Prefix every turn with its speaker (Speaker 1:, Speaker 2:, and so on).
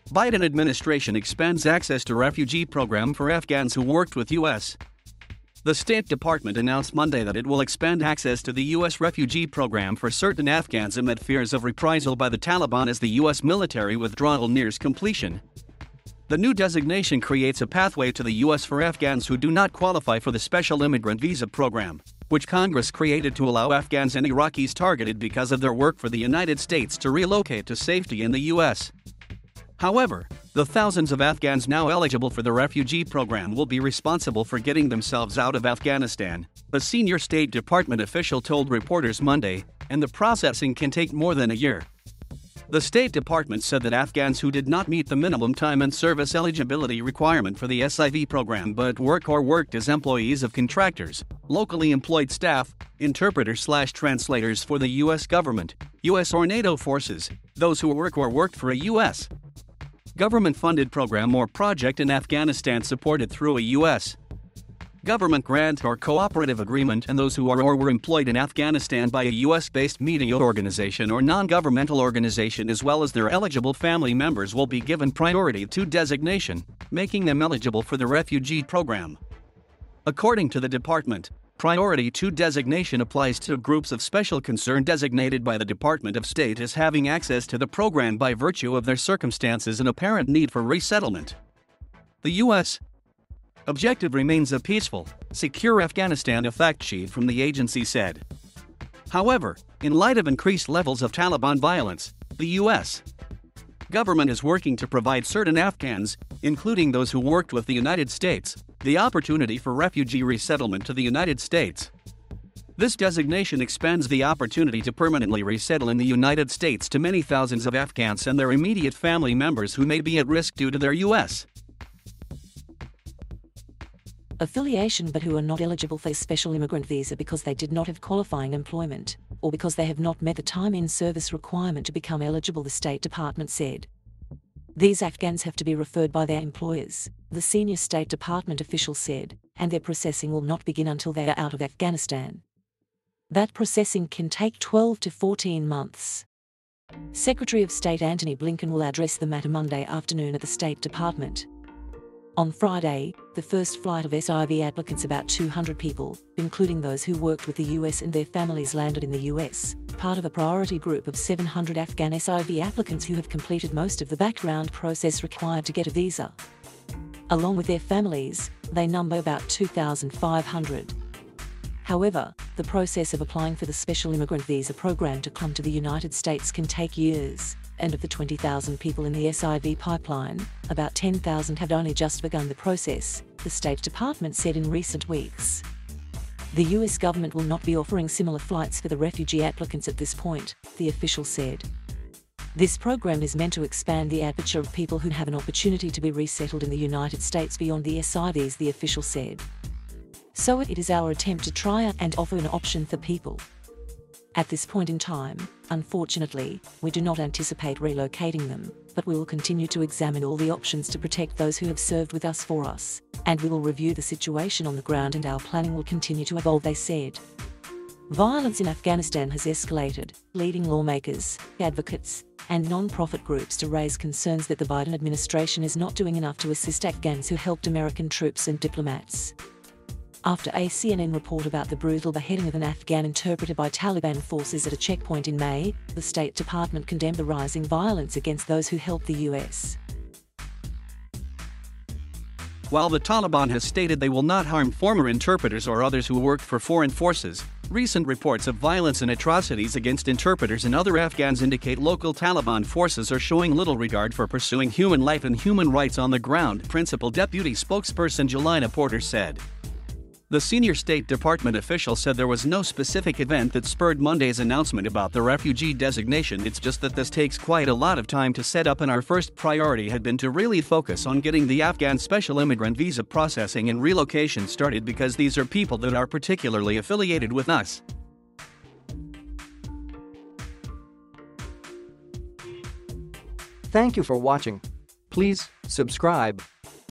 Speaker 1: Biden administration expands access to refugee program for Afghans who worked with The State Department announced Monday that it will expand access to the U.S. refugee program for certain Afghans amid fears of reprisal by the Taliban as the U.S. military withdrawal nears completion. The new designation creates a pathway to the U.S. for Afghans who do not qualify for the Special Immigrant Visa program, which Congress created to allow Afghans and Iraqis targeted because of their work for the United States to relocate to safety in the U.S. However, the thousands of Afghans now eligible for the refugee program will be responsible for getting themselves out of Afghanistan, a senior State Department official told reporters Monday, and the processing can take more than a year. The State Department said that Afghans who did not meet the minimum time and service eligibility requirement for the SIV program but worked as employees of contractors, locally employed staff, interpreters/translators for the U.S. government, U.S. or NATO forces, those who worked for a U.S. government-funded program or project in Afghanistan supported through a U.S. government grant or cooperative agreement, and those who are or were employed in Afghanistan by a U.S.-based media organization or non-governmental organization as well as their eligible family members will be given Priority 2 designation, making them eligible for the refugee program. According to the department, Priority 2 designation applies to groups of special concern designated by the Department of State as having access to the program by virtue of their circumstances and apparent need for resettlement. The U.S. objective remains a peaceful, secure Afghanistan, a fact sheet from the agency said. However, in light of increased levels of Taliban violence, the U.S. government is working to provide certain Afghans, including those who worked with the United States, the opportunity for refugee resettlement to the United States. This designation expands the opportunity to permanently resettle in the United States to many thousands of Afghans and their immediate family members who may be at risk due to their U.S.
Speaker 2: affiliation but who are not eligible for a special immigrant visa because they did not have qualifying employment, or because they have not met the time in service requirement to become eligible, the State Department said. These Afghans have to be referred by their employers, the senior State Department official said, and their processing will not begin until they are out of Afghanistan. That processing can take 12 to 14 months. Secretary of State Antony Blinken will address the matter Monday afternoon at the State Department. On Friday, the first flight of SIV applicants, about 200 people, including those who worked with the US and their families, landed in the US, part of a priority group of 700 Afghan SIV applicants who have completed most of the background process required to get a visa. Along with their families, they number about 2,500. However, the process of applying for the Special Immigrant Visa program to come to the United States can take years. And of the 20,000 people in the SIV pipeline, about 10,000 have only just begun the process, the State Department said in recent weeks. The US government will not be offering similar flights for the refugee applicants at this point, the official said. This program is meant to expand the aperture of people who have an opportunity to be resettled in the United States beyond the SIVs, the official said. So it is our attempt to try and offer an option for people. At this point in time, unfortunately, we do not anticipate relocating them, but we will continue to examine all the options to protect those who have served with us for us, and we will review the situation on the ground and our planning will continue to evolve, they said. Violence in Afghanistan has escalated, leading lawmakers, advocates, and non-profit groups to raise concerns that the Biden administration is not doing enough to assist Afghans who helped American troops and diplomats. After a CNN report about the brutal beheading of an Afghan interpreter by Taliban forces at a checkpoint in May, the State Department condemned the rising violence against those who helped the U.S.
Speaker 1: While the Taliban has stated they will not harm former interpreters or others who worked for foreign forces, recent reports of violence and atrocities against interpreters and other Afghans indicate local Taliban forces are showing little regard for pursuing human life and human rights on the ground, Principal Deputy Spokesperson Jelena Porter said. The senior State Department official said there was no specific event that spurred Monday's announcement about the refugee designation. It's just that this takes quite a lot of time to set up, and our first priority had been to really focus on getting the Afghan Special Immigrant Visa processing and relocation started because these are people that are particularly affiliated with us.
Speaker 3: Thank you for watching. Please subscribe.